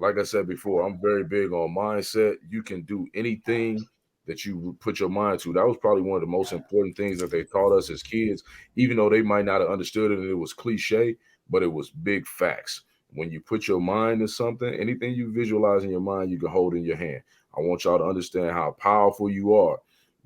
like I said before, I'm very big on mindset. You can do anything that you put your mind to. That was probably one of the most important things that they taught us as kids, even though they might not have understood it and it was cliche, but it was big facts. When you put your mind to something, anything you visualize in your mind, you can hold in your hand. I want y'all to understand how powerful you are.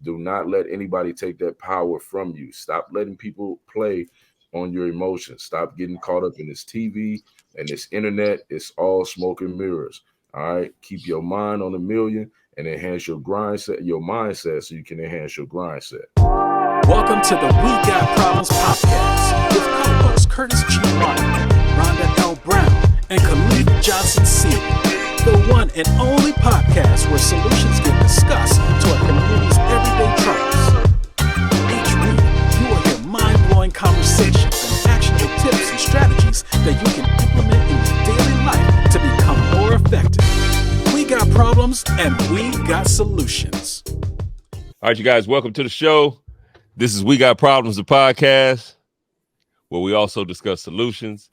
Do not let anybody take that power from you. Stop letting people play on your emotions. Stop getting caught up in this TV and this internet. It's all smoke and mirrors. All right. Keep your mind on a million and enhance your mindset so you can enhance your grind set. Welcome to the We Got Problems podcast with co-hosts Curtis G. Martin, Rhonda L. Brown, and Khalif Johnson Sr., the one and only podcast where solutions get discussed to our community's everyday troubles. Each week, you will hear mind-blowing conversations and actionable tips and strategies that you can implement in your daily life to become more effective. We got problems and we got solutions. All right, you guys, welcome to the show. This is We Got Problems, the podcast, where we also discuss solutions.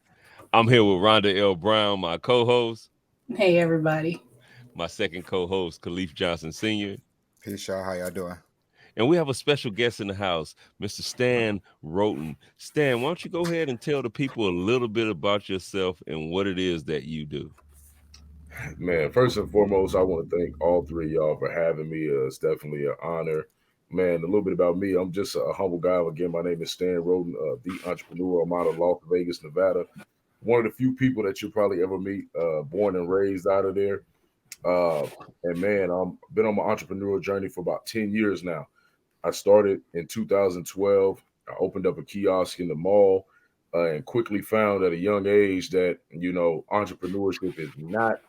I'm here with Rhonda L. Brown, my co-host. Hey, everybody. My second co-host, Khalif Johnson Sr. Peace, y'all. How y'all doing? And we have a special guest in the house, Mr. Stan Wroten. Stan, why don't you go ahead and tell the people a little bit about yourself and what it is that you do? Man, first and foremost, I want to thank all three of y'all for having me. It's definitely an honor. Man, a little bit about me. I'm just a humble guy. Again, my name is Stan Wroten, the entrepreneur. I'm out of Las Vegas, Nevada. One of the few people that you'll probably ever meet, born and raised out of there. And man, I've been on my entrepreneurial journey for about 10 years now. I started in 2012. I opened up a kiosk in the mall and quickly found at a young age that, entrepreneurship is not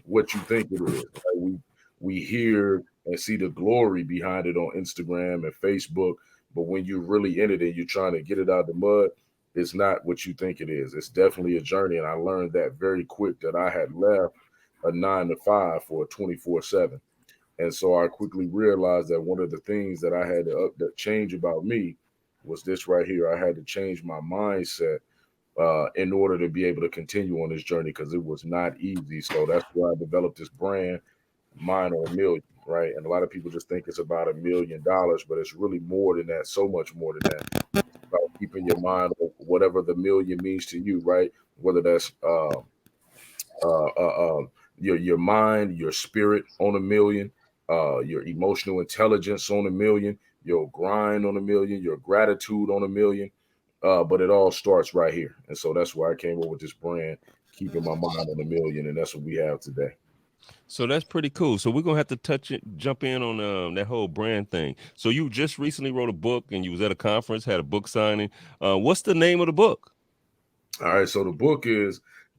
what you think it is. Right? We hear and see the glory behind it on Instagram and Facebook, but when you're really in it and you're trying to get it out of the mud, it's not what you think it is. It's definitely a journey, and I learned that very quick that I had left a 9 to 5 for a 24/7, and so I quickly realized that one of the things that I had to change about me was this right here. I had to change my mindset in order to be able to continue on this journey because it was not easy. So that's why I developed this brand, Mine on a Million, right? And a lot of people just think it's about $1 million, but it's really more than that, so much more than that. It's about keeping your mind on whatever the million means to you, right? Whether that's uh, uh, um, your mind, your spirit on a million, your emotional intelligence on a million, your grind on a million, your gratitude on a million. But it all starts right here. And so that's why I came up with this brand, keeping my mind on a million. And that's what we have today. So that's pretty cool. So we're gonna have to jump in on that whole brand thing. So you just recently wrote a book, and you was at a conference, had a book signing. What's the name of the book? All right. So the book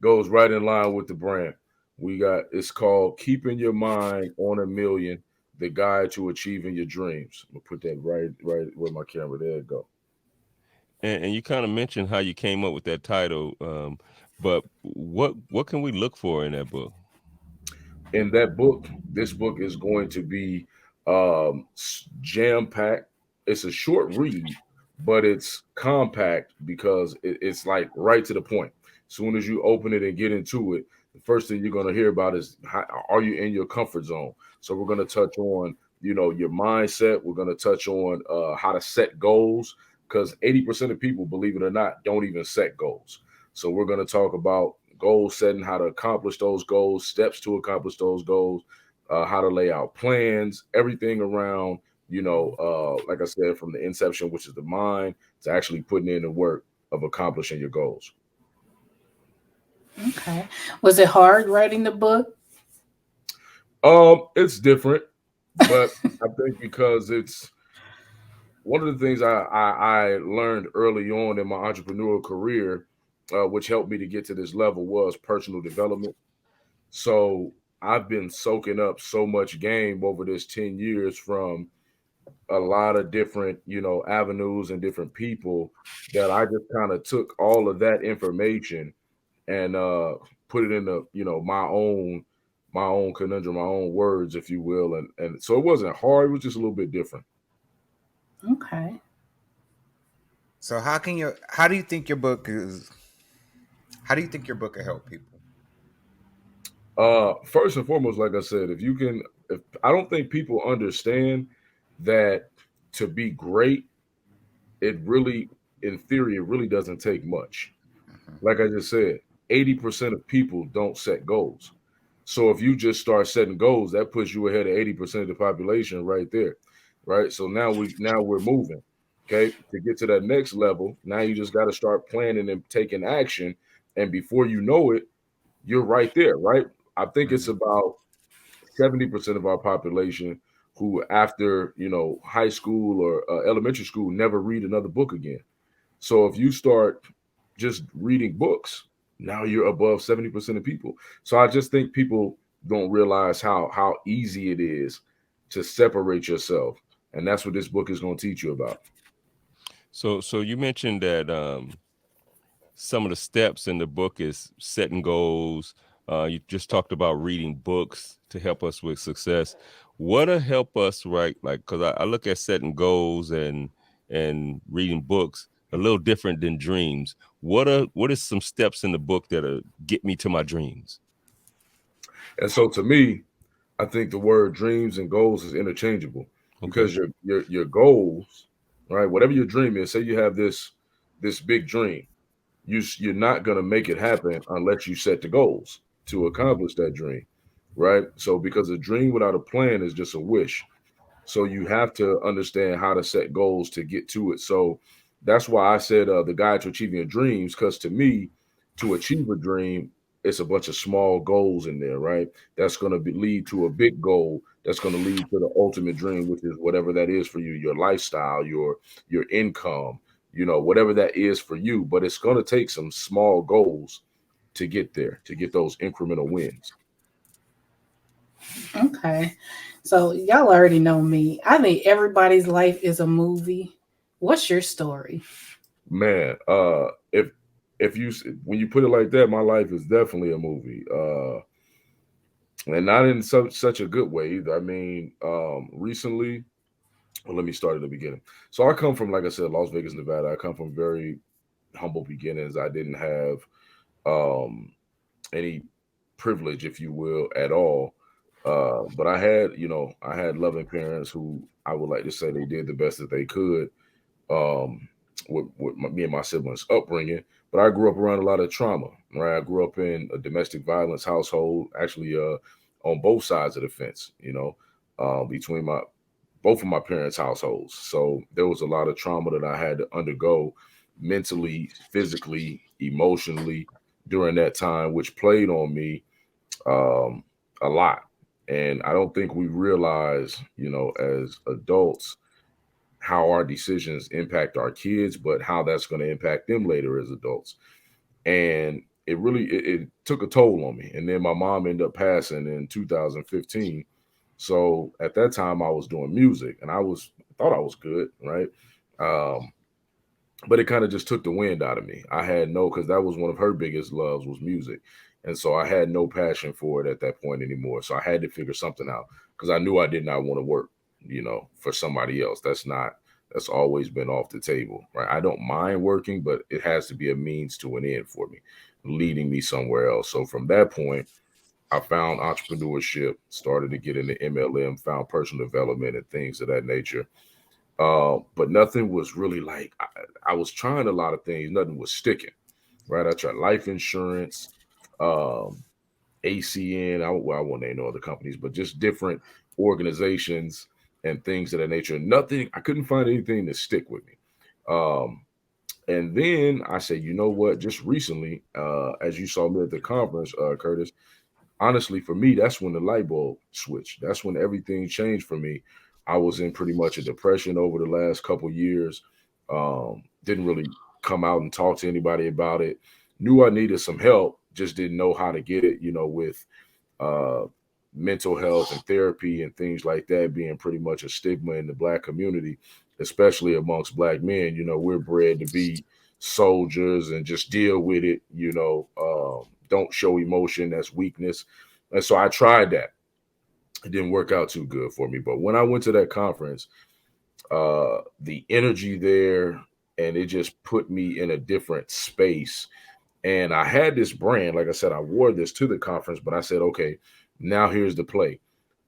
goes right in line with the brand. It's called Keeping Your Mind on a Million, the guide to achieving your dreams. I'm gonna put that right where my camera, there it go. And you kind of mentioned how you came up with that title, but what can we look for in that book? In this book is going to be jam packed. It's a short read, but it's compact because it's like right to the point. As soon as you open it and get into it, the first thing you're going to hear about is are you in your comfort zone? So we're going to touch on your mindset. We're going to touch on how to set goals because 80% of people, believe it or not, don't even set goals. So we're going to talk about goal setting, how to accomplish those goals, steps to accomplish those goals, how to lay out plans, everything around, like I said, from the inception, which is the mind, to actually putting in the work of accomplishing your goals. Okay. Was it hard writing the book? It's different, but I think because it's one of the things I learned early on in my entrepreneurial career, which helped me to get to this level, was personal development. So I've been soaking up so much game over this 10 years from a lot of different, avenues and different people that I just kind of took all of that information and put it into, my own conundrum, my own words, if you will. And so it wasn't hard, it was just a little bit different. Okay. So how do you think your book will help people? First and foremost, like I said, if I don't think people understand that to be great, it really, in theory, it really doesn't take much. Mhm. Like I just said, 80% of people don't set goals. So if you just start setting goals, that puts you ahead of 80% of the population right there. Right. So now we're moving. Okay. To get to that next level, now you just got to start planning and taking action. And before you know it, you're right there, right? I think it's Mhm. about 70% of our population who, after high school or elementary school, never read another book again. So if you start just reading books, now you're above 70% of people. So I just think people don't realize how easy it is to separate yourself, and that's what this book is going to teach you about. So you mentioned that some of the steps in the book is setting goals. You just talked about reading books to help us with success. What'll help us, right? Like, because I look at setting goals and reading books a little different than dreams. What is some steps in the book that'll get me to my dreams? And so to me, I think the word dreams and goals is interchangeable Okay. because your goals, right? Whatever your dream is, say you have this big dream, you're not going to make it happen unless you set the goals to accomplish that dream, right? So because a dream without a plan is just a wish. So you have to understand how to set goals to get to it. So that's why I said the guide to achieving your dreams, because to me, to achieve a dream, it's a bunch of small goals in there, right? That's going to lead to a big goal. That's going to lead to the ultimate dream, which is whatever that is for you, your lifestyle, your income, whatever that is for you. But it's going to take some small goals to get there, to get those incremental wins. Okay. So y'all already know me. I think everybody's life is a movie. What's your story? Man, if you when you put it like that, my life is definitely a movie. And not in such a good way either. I mean, recently, well, let me start at the beginning. So I come from, like I said, Las Vegas, Nevada. I come from very humble beginnings. I didn't have um any privilege, if you will, at all. But I had loving parents who I would like to say they did the best that they could um, me and my siblings' upbringing. But I grew up around a lot of trauma. Right, I grew up in a domestic violence household, actually, on both sides of the fence. Between my both of my parents' households. So there was a lot of trauma that I had to undergo mentally, physically, emotionally during that time, which played on me um, a lot. And I don't think we realize, as adults, how our decisions impact our kids, but how that's going to impact them later as adults. And it took a toll on me. And then my mom ended up passing in 2015. So at that time I was doing music and thought I was good, right? Um, but it kind of just took the wind out of me. I had no, because that was one of her biggest loves was music. And so I had no passion for it at that point anymore. So I had to figure something out because I knew I did not want to work, for somebody else. That's always been off the table, right? I don't mind working, but it has to be a means to an end for me, leading me somewhere else. So from that point, I found entrepreneurship, started to get into MLM, found personal development and things of that nature. But nothing was really like I was trying a lot of things. Nothing was sticking. Right. I tried life insurance, um, ACN. I won't name no other companies, but just different organizations and things of that nature. Nothing. I couldn't find anything to stick with me. Um, and then I said, you know what? Just recently, as you saw me at the conference, Curtis, honestly, for me, that's when the light bulb switched. That's when everything changed for me. I was in pretty much a depression over the last couple years. Didn't really come out and talk to anybody about it. Knew I needed some help, just didn't know how to get it, with uh, mental health and therapy and things like that being pretty much a stigma in the Black community, especially amongst Black men. We're bred to be soldiers and just deal with it, don't show emotion, that's weakness. And so I tried that. It didn't work out too good for me. But when I went to that conference, the energy there, and it just put me in a different space And I had this brand, like I said, I wore this to the conference, but I said, okay, now here's the play.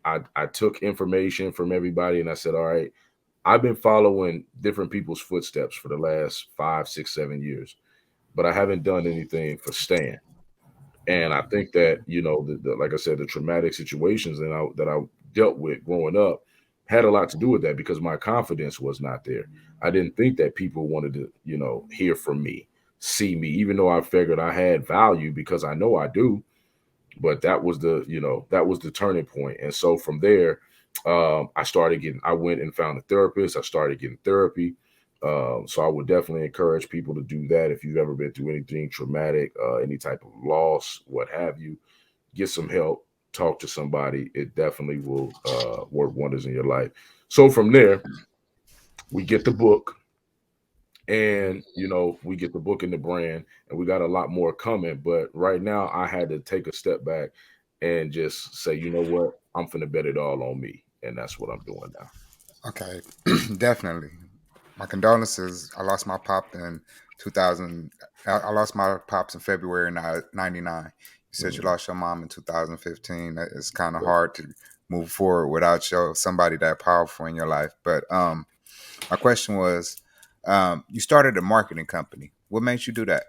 I took information from everybody and I said, all right, I've been following different people's footsteps for the last 5, 6, 7 years, but I haven't done anything for Stan. And I think that, like I said, the traumatic situations that I dealt with growing up had a lot to do with that because my confidence was not there. I didn't think that people wanted to, hear from me, see me, even though I figured I had value because I know I do. But that was the turning point. And so from there, I went and found a therapist. I started getting therapy. So I would definitely encourage people to do that. If you've ever been through anything traumatic, any type of loss, what have you, get some help, talk to somebody. It definitely will work wonders in your life. So from there, we get the book, and we get the book and the brand, and we got a lot more coming. But right now I had to take a step back and just say, you know what, I'm finna bet it all on me, and that's what I'm doing now. Okay, definitely. My condolences. I lost my pop in 2000. I lost my pops in February '99. You said you Mhm. lost your mom in 2015. It's kind of hard to move forward without somebody that powerful in your life. But my question was, you started a marketing company. What made you do that?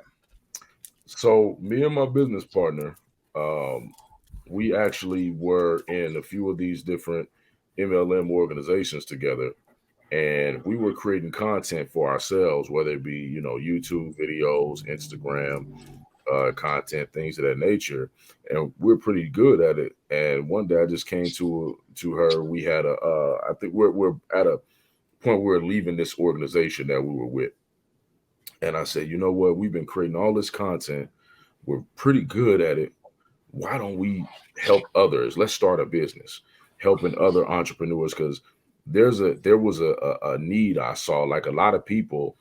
So me and my business partner, um, we actually were in a few of these different MLM organizations together, and we were creating content for ourselves, whether it be YouTube videos, Instagram content, things of that nature, and we're pretty good at it. And one day I just came to her. We had I think we're at a point where we're leaving this organization that we were with, and I said, you know what? We've been creating all this content. We're pretty good at it. Why don't we help others? Let's start a business helping other entrepreneurs because there was a need I saw. Like a lot of people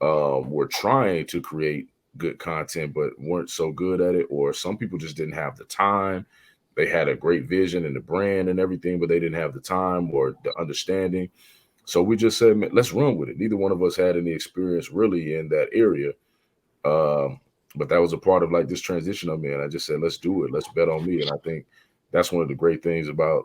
were trying to create good content but weren't so good at it, or some people just didn't have the time. They had a great vision and the brand and everything, but they didn't have the time or the understanding. So we just said, man, let's run with it. Neither one of us had any experience really in that area. um, but that was a part of like this transition I'm in. I just said, let's do it. Let's bet on me. And I think that's one of the great things about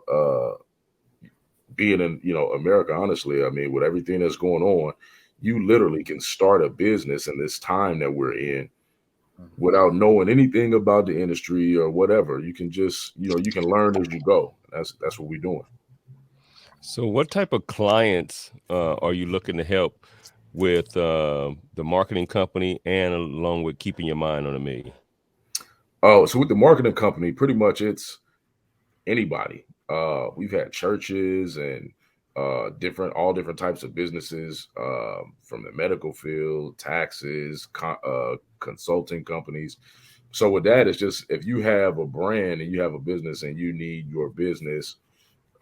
being in America. Honestly, I mean, with everything that's going on, you literally can start a business in this time that we're in Mhm. without knowing anything about the industry or whatever. You can just you can learn as you go. That's what we're doing. So, what type of clients are you looking to help with the marketing company and along with keeping your mind on a million? Oh, so with the marketing company, pretty much it's anybody. We've had churches and all different types of businesses, from the medical field, taxes, consulting companies. So with that, it's just if you have a brand and you have a business and you need your business,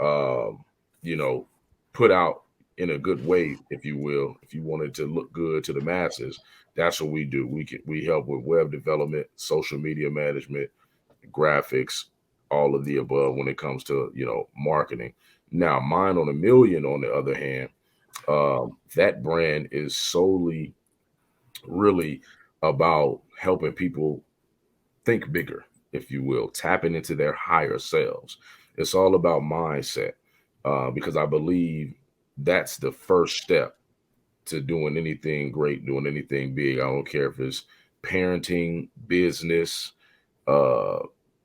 um, you know, put out in a good way, if you will, if you want it to look good to the masses, that's what we do. We help with web development, social media management, graphics, all of the above when it comes to marketing. Now, Mine on a Million, on the other hand, that brand is solely really about helping people think bigger, if you will, tapping into their higher selves. It's all about mindset, because I believe that's the first step to doing anything great, doing anything big. I don't care if it's parenting, business, uh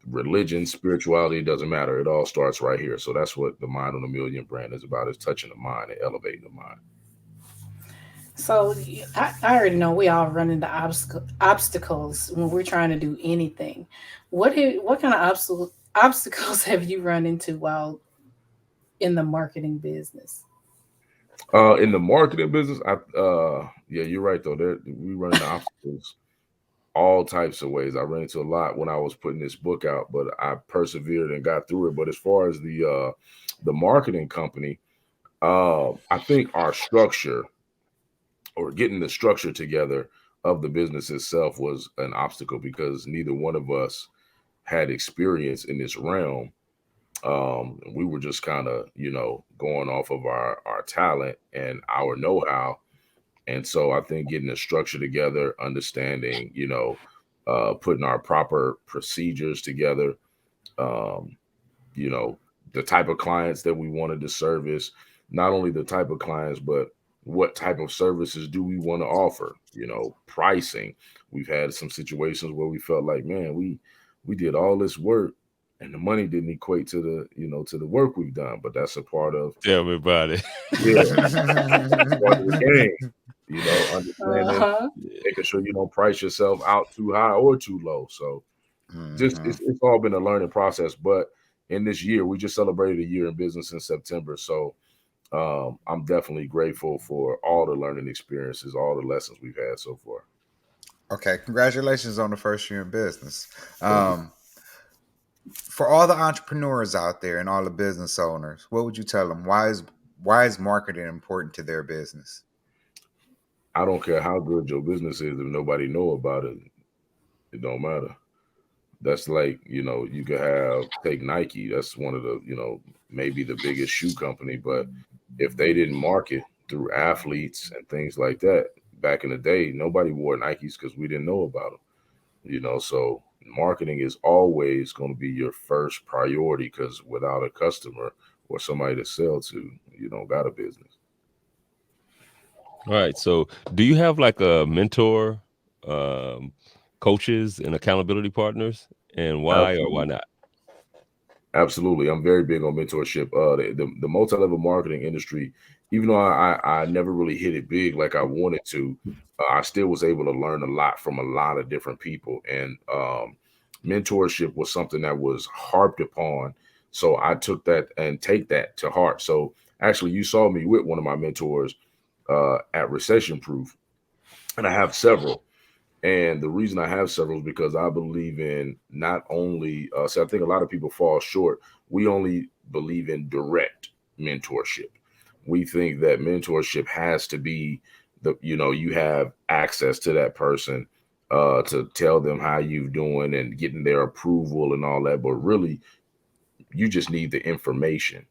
religion, spirituality, it doesn't matter. It all starts right here. So that's what the Mind on a Million brand is about, is touching the mind and elevating the mind. So I already know we all run into obstacles when we're trying to do anything. What kind of obstacles have you run into while in the marketing business? In the marketing business, yeah, you're right though. We run into obstacles all types of ways. I ran into a lot when I was putting this book out, but I persevered and got through it. But as far as the marketing company, I think our structure, or getting the structure together of the business itself, was an obstacle because neither one of us had experience in this realm. We were just kind of going off of our talent and our know-how. And so I think getting the structure together, understanding putting our proper procedures together, um, you know, the type of clients that we wanted to service, not only the type of clients, but what type of services do we want to offer, pricing. We've had some situations where we felt like, man, we did all this work and the money didn't equate to to the work we've done, but that's a part of, Tell me about it. yeah, part of the game, understanding, Uh-huh. making sure you don't price yourself out too high or too low. So just Mhm. it's all been a learning process. But in this year, we just celebrated a year in business in September. So I'm definitely grateful for all the learning experiences, all the lessons we've had so far. Okay, congratulations on the first year in business. Thank you. Um, for all the entrepreneurs out there and all the business owners, what would you tell them? Why is marketing important to their business? I don't care how good your business is if nobody know about it. It don't matter. That's like, you could have take Nike. That's one of the, maybe the biggest shoe company, but if they didn't market through athletes and things like that back in the day, nobody wore Nikes because we didn't know about them. So marketing is always going to be your first priority because without a customer or somebody to sell to, you don't got a business. All right. So, do you have like a mentor, um, coaches, and accountability partners, and why or why Absolutely. not? Absolutely. I'm very big on mentorship. The multi-level marketing industry, even though I never really hit it big like I wanted to, I still was able to learn a lot from a lot of different people. And mentorship was something that was harped upon. So I took that and take that to heart. So actually, you saw me with one of my mentors at Recession Proof, and I have several. And the reason I have several is because I believe in not only, I think a lot of people fall short. We only believe in direct mentorship. We think that mentorship has to be you have access to that person to tell them how you doing and getting their approval and all that. But really, you just need the information.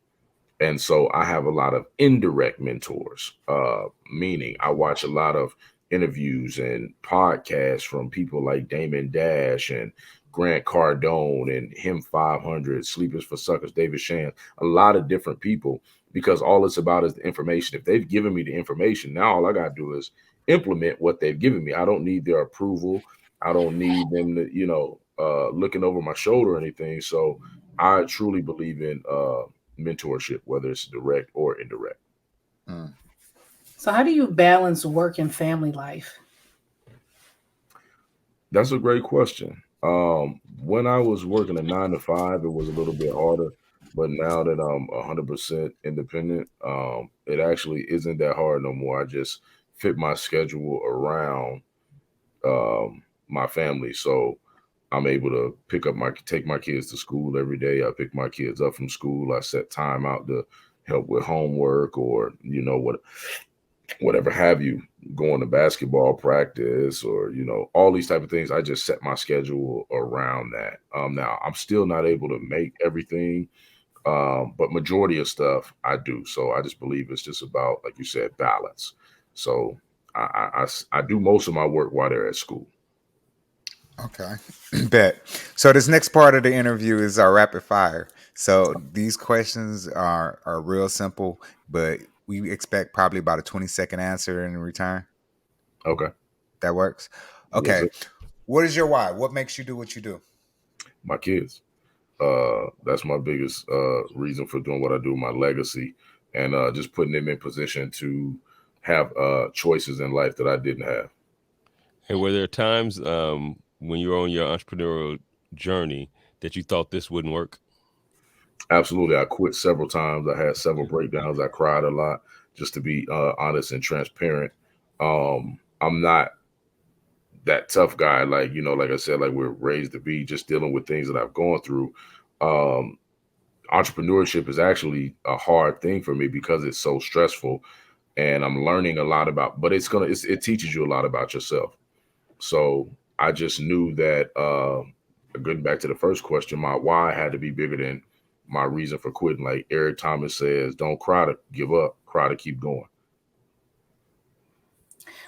And so I have a lot of indirect mentors, meaning I watch a lot of interviews and podcasts from people like Damon Dash and Grant Cardone and Him 500, Sleepers for Suckers, David Shan, a lot of different people, because all it's about is the information. If they've given me the information, now all I got to do is implement what they've given me. I don't need their approval. I don't need them to, looking over my shoulder or anything. So I truly believe in mentorship, whether it's direct or indirect. Mm. So how do you balance work and family life? That's a great question. When I was working a 9 to 5, it was a little bit harder, but now that I'm 100% independent, it actually isn't that hard no more. I just fit my schedule around my family, so I'm able to take my kids to school every day. I pick my kids up from school. I set time out to help with homework or whatever have you, going to basketball practice or all these type of things. I just set my schedule around that. Now I'm still not able to make everything, but majority of stuff I do. So I just believe it's just about, like you said, balance. So I do most of my work while they're at school. Okay, bet. So this next part of the interview is our rapid fire. So these questions are real simple, but we expect probably about a 20-second answer in return. Okay. That works. Yes, Okay. sir. What is your why? What makes you do what you do? My kids. That's my biggest reason for doing what I do, my legacy, and just putting them in position to have choices in life that I didn't have. And were there times when you were on your entrepreneurial journey that you thought this wouldn't work? Absolutely. I quit several times. I had several breakdowns. I cried a lot, just to be honest and transparent. I'm not that tough guy, like, like I said, like we're raised to be, just dealing with things that I've gone through. Um, Entrepreneurship is actually a hard thing for me because it's so stressful, and I'm learning a lot about, but it teaches you a lot about yourself. So I just knew that, getting back to the first question, my why had to be bigger than my reason for quitting. Like Eric Thomas says, don't cry to give up, cry to keep going.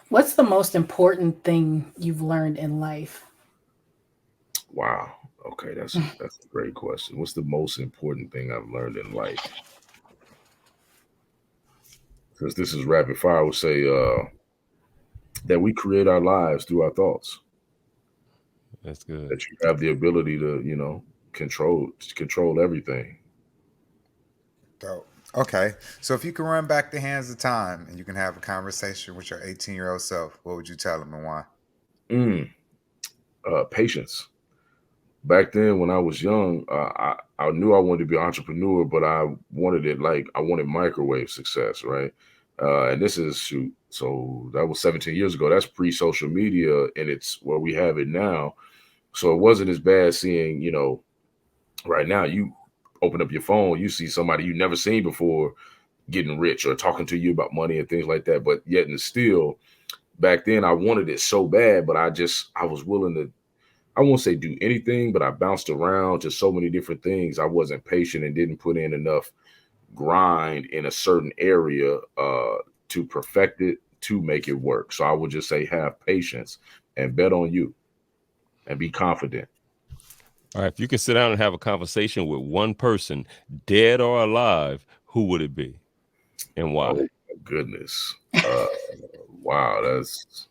What's the most important thing you've learned in life? Wow. Okay, that's a great question. What's the most important thing I've learned in life? Since this is rapid fire, I would say that we create our lives through our thoughts. That's good. That you have the ability to, control everything. Dope. Okay. So if you can run back the hands of time and you can have a conversation with your 18-year-old self, what would you tell him and why? Mm, patience. Back then, when I was young, I knew I wanted to be an entrepreneur, but I wanted it like I wanted microwave success, right? And this is shoot, so that was 17 years ago. That's pre-social media, and it's where we have it now. So it wasn't as bad seeing, right now you open up your phone, you see somebody you never seen before getting rich or talking to you about money and things like that. But yet and still, back then I wanted it so bad, but I was willing to, I won't say do anything, but I bounced around to so many different things. I wasn't patient and didn't put in enough grind in a certain area to perfect it, to make it work. So I would just say have patience and bet on you and be confident. All right, if you could sit down and have a conversation with one person, dead or alive, who would it be and Oh why? my goodness. Uh, wow, that's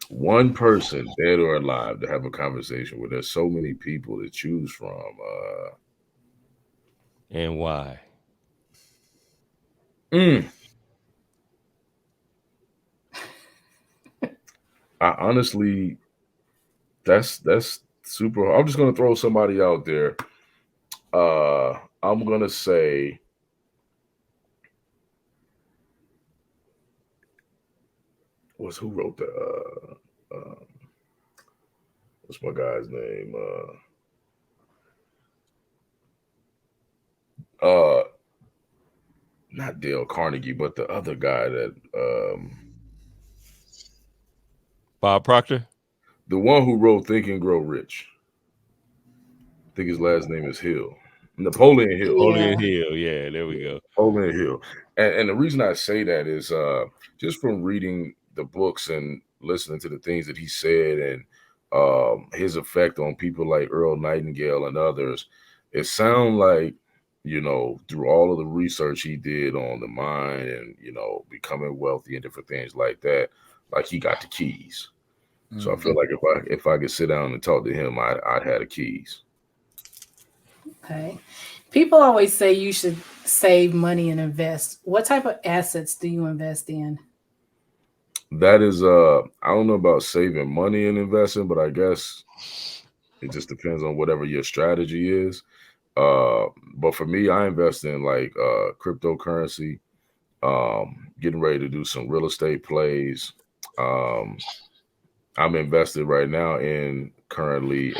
one person, dead or alive, to have a conversation with. There's so many people to choose from. And why? Mm, I honestly, that's super. I'm just gonna throw somebody out there. I'm gonna say, what's who wrote the? What's my guy's name? Not Dale Carnegie, but the other guy that, Bob Proctor? the one who wrote Think and Grow Rich. I think his last name is Hill. Napoleon Hill. Napoleon Yeah. Hill. Yeah, there we Yeah, go. Napoleon Hill. And the reason I say that is just from reading the books and listening to the things that he said and his effect on people like Earl Nightingale and others. It sounds like, through all of the research he did on the mind and, becoming wealthy and different things like that, like he got the keys. So I Mm. feel like if I could sit down and talk to him, I'd have the keys. Okay. People always say you should save money and invest. What type of assets do you invest in? That is I don't know about saving money and investing, but I guess it just depends on whatever your strategy is. Uh but for me, I invest in like cryptocurrency, getting ready to do some real estate plays. Um I'm invested right now in currently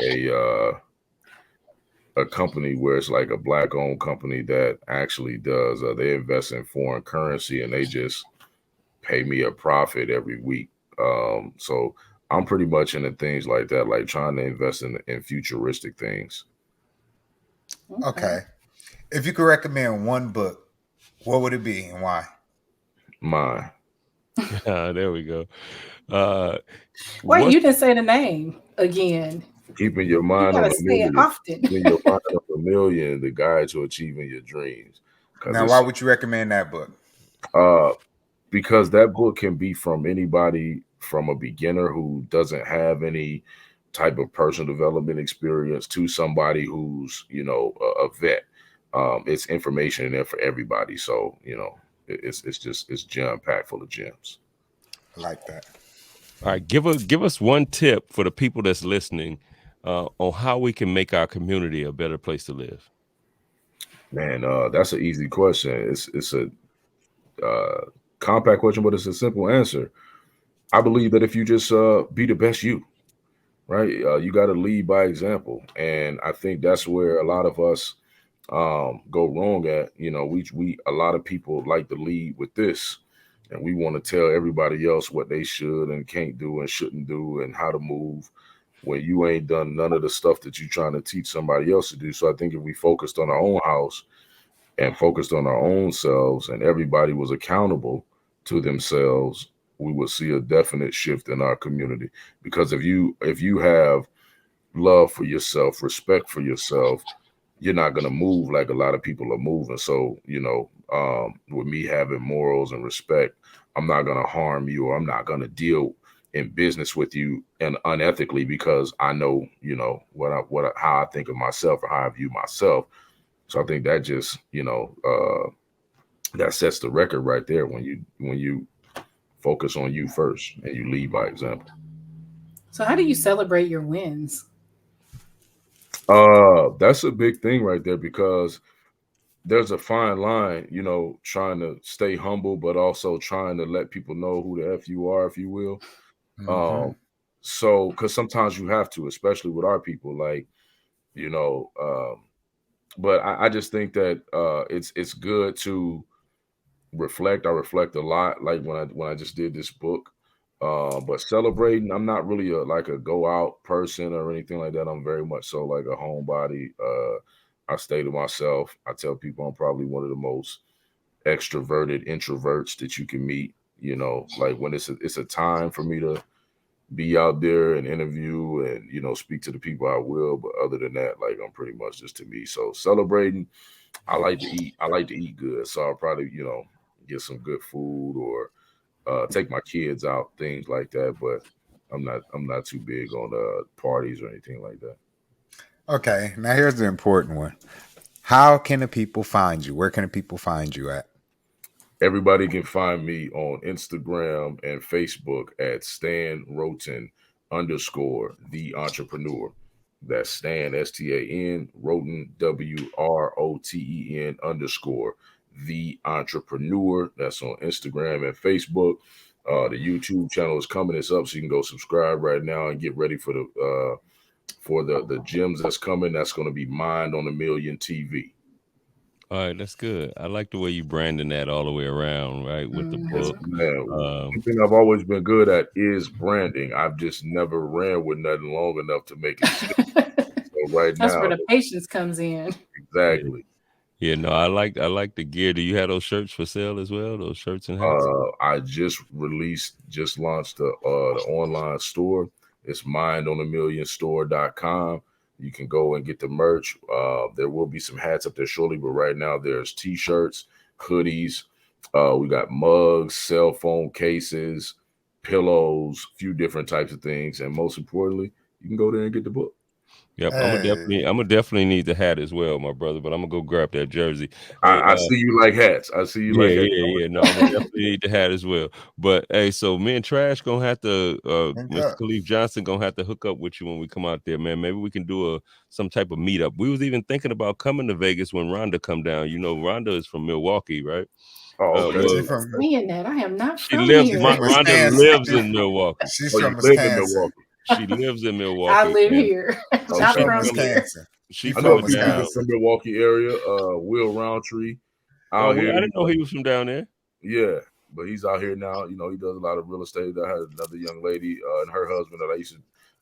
a company where it's like a black owned company that actually does they invest in foreign currency and they just pay me a profit every week. So I'm pretty much into things like that, like trying to invest in futuristic things. Okay. Okay. If you could recommend one book, what would it be and why? Mine, There we go. Uh, Wait, what's you didn't say the name again. keeping your You mind on gotta a say it million, often. keeping your mind on a million, the guide to achieving your dreams. Because Now, why would you recommend that book? uh, because that book can be from anybody, from a beginner who doesn't have any type of personal development experience to somebody who's a vet. It's information in there for everybody, so it's jam packed full of gems. I like that. all right? Give us one tip for the people that's listening on how we can make our community a better place to live. Man, that's an easy question. It's a uh, compact question, but it's a simple answer. I believe that if you just be the best you, right? You got to lead by example, and I think that's where a lot of us go wrong at. We a lot of people like to lead with this, and we want to tell everybody else what they should and can't do and shouldn't do and how to move when you ain't done none of the stuff that you're trying to teach somebody else to do. So I think if we focused on our own house and focused on our own selves and everybody was accountable to themselves, we would see a definite shift in our community. Because if you have love for yourself, respect for yourself, you're not gonna move like a lot of people are moving. So, with me having morals and respect, I'm not gonna harm you, or I'm not gonna deal in business with you and unethically, because I know, how I think of myself or how I view myself. So I think that just, that sets the record right there when you focus on you first and you lead by example. So how do you celebrate your wins? That's a big thing right there, because there's a fine line, trying to stay humble, but also trying to let people know who the F you are, if you will. Mm-hmm. Um, so, because sometimes you have to, especially with our people, like, you know, um, but I just think that it's good to reflect. I reflect a lot, like when I just did this book. But celebrating, I'm not really like a go out person or anything like that. I'm very much so like a homebody. I stay to myself. I tell people I'm probably one of the most extroverted introverts that you can meet. Like when it's a time for me to be out there and interview and speak to the people, I will. But other than that, like, I'm pretty much just to me. So celebrating, I like to eat. I like to eat good. So I'll probably get some good food, or take my kids out, things like that. But I'm not too big on parties or anything like that. Okay, now here's the important one. How can the people find you? Where can the people find you at? Everybody can find me on Instagram and Facebook at Stan Wroten underscore the entrepreneur. That's Stan, Stan, Wroten, Wroten underscore the entrepreneur. That's on Instagram and Facebook. The YouTube channel is coming. It's up, so you can go subscribe right now and get ready for the gems that's coming. That's going to be Mind on a Million TV. All right, that's good. I like the way you branding that all the way around, right? With the Yes, book. Hmm. man. One Um, thing I've always been good at is branding. I've just never ran with nothing long enough to make it stick. So right That's now, where the patience comes in. yeah, exactly. yeah. No, I like the gear. Do you have those shirts for sale as well? Those shirts and hats? I just launched the online store. It's mindonamillionstore.com. You can go and get the merch. There will be some hats up there shortly, but right now there's t-shirts, hoodies. We got mugs, cell phone cases, pillows, a few different types of things, and most importantly, you can go there and get the book. Yep, Hey, I'm gonna definitely need the hat as well, my brother. But I'm gonna go grab that jersey. Hey, I see you like hats. I see you yeah, like hats. yeah, yeah. No, I'm gonna definitely need the hat as well. But hey, so me and Trash gonna have to, link Mr. up. Khalif Johnson gonna have to hook up with you when we come out there, man. Maybe we can do some type of meetup. We was even thinking about coming to Vegas when Rhonda come down. You know, Rhonda is from Milwaukee, right? Oh, okay. She Well, Keep from saying that. I am not she from lives. she's from here. Rhonda Wisconsin. lives in Milwaukee. She's Oh, you from live in Wisconsin. Milwaukee. She lives in I Milwaukee, live and here, She's not she's Okay. from from coming. here. Wisconsin. She's I know From a coming few people down. Wisconsin. from Milwaukee area. Will Roundtree Oh, out here. I didn't know he was from down there. Yeah, but he's out here now. He does a lot of real estate. I had another young lady and her husband that I used to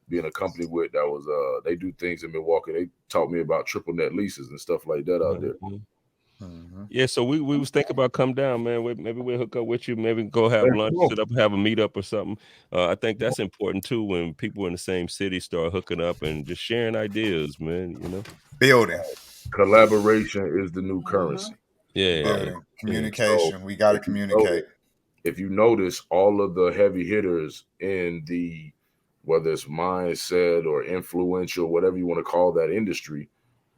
be in a company with. That was they do things in Milwaukee. They taught me about triple net leases and stuff like that out there. Mhm. Hmm. Yeah, so we was thinking about come down, man. Maybe we'll hook up with you. Maybe go have Hey, lunch, come on. sit up, and have a meetup or something. I think that's important too when people in the same city start hooking up and just sharing ideas, man. You know? Building, Collaboration is the new Mhm. currency. Yeah, building, yeah, So communication. We got to if you notice, communicate. all of the heavy hitters in the, whether it's mindset or influential, whatever you want to call that industry,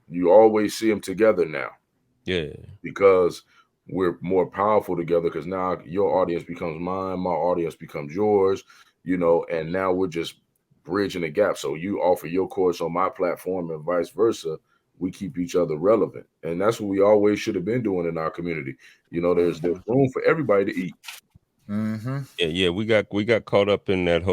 you always see them together now, yeah, because we're more powerful together, because now your audience becomes mine, my audience becomes yours, and now we're just bridging the gap. So you offer your course on my platform and vice versa. We keep each other relevant. And that's what we always should have been doing in our community. There's Hmm. room for everybody to eat. Hmm. yeah, yeah. We got caught up in that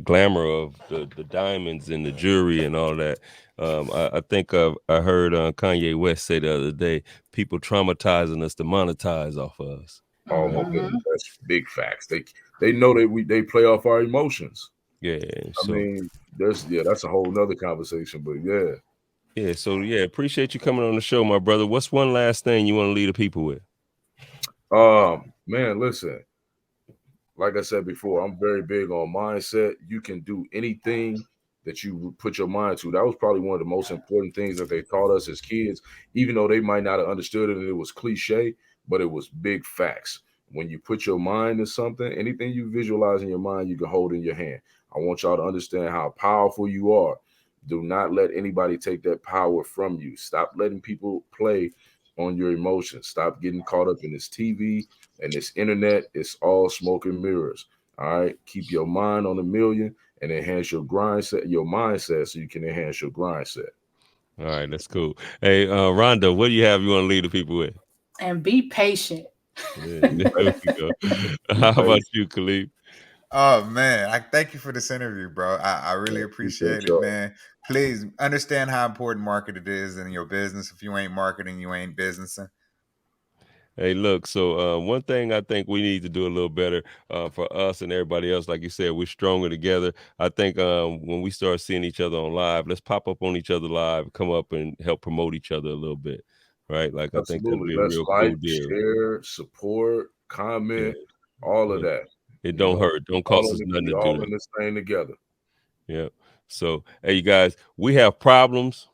glamour of the diamonds and the jewelry and all that. I think I heard Kanye West say the other day, people traumatizing us to monetize off of us. Oh my Right? goodness, Mhm. that's big facts. They know that they play off our emotions. Yeah. I So mean, that's a whole nother conversation. But yeah. yeah, appreciate you coming on the show, my brother. What's one last thing you want to leave the people with? Man, listen, like I said before, I'm very big on mindset. You can do anything that you put your mind to. That was probably one of the most important things that they taught us as kids, even though they might not have understood it and it was cliche, but it was big facts. When you put your mind to something, anything you visualize in your mind, you can hold in your hand. I want y'all to understand how powerful you are. Do not let anybody take that power from you. Stop letting people play on your emotions. Stop getting caught up in this TV and this internet. It's all smoke and mirrors. All right. Keep your mind on a million and enhance your mindset so you can enhance your grind set. All right, that's cool. Hey, Rhonda, what do you have you want to leave the people with? And be patient. Yeah, there we go. How about you, Khalid? Oh man, I thank you for this interview, bro. I really Appreciate appreciate it, y'all. man. Please understand how important market it is in your business. If you ain't marketing, you ain't businessing. Hey, look, so one thing I think we need to do a little better for us and everybody else, like you said, we're stronger together. I think when we start seeing each other on live, let's pop up on each other live, come up and help promote each other a little bit, right? Like, I think that'll Absolutely. be a Let's real like, cool deal. share, support, Yeah, comment, all of yeah. that. It You don't know, hurt. Don't all cost us in nothing we to do all that. in this thing together. Yeah. So, hey, you guys, we have problems,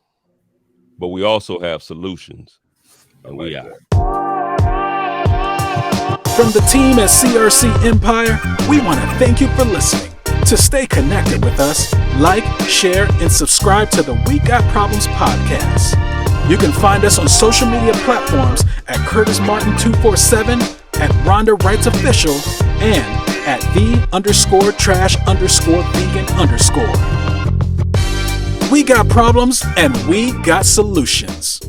but we also have solutions, I and we like out. that. From the team at CRC Empire, we want to thank you for listening. To stay connected with us, like, share, and subscribe to the We Got Problems podcast. You can find us on social media platforms at Curtis Martin 247, at Rhonda Wrights Official, and at the_trash_vegan_. We got problems and we got solutions.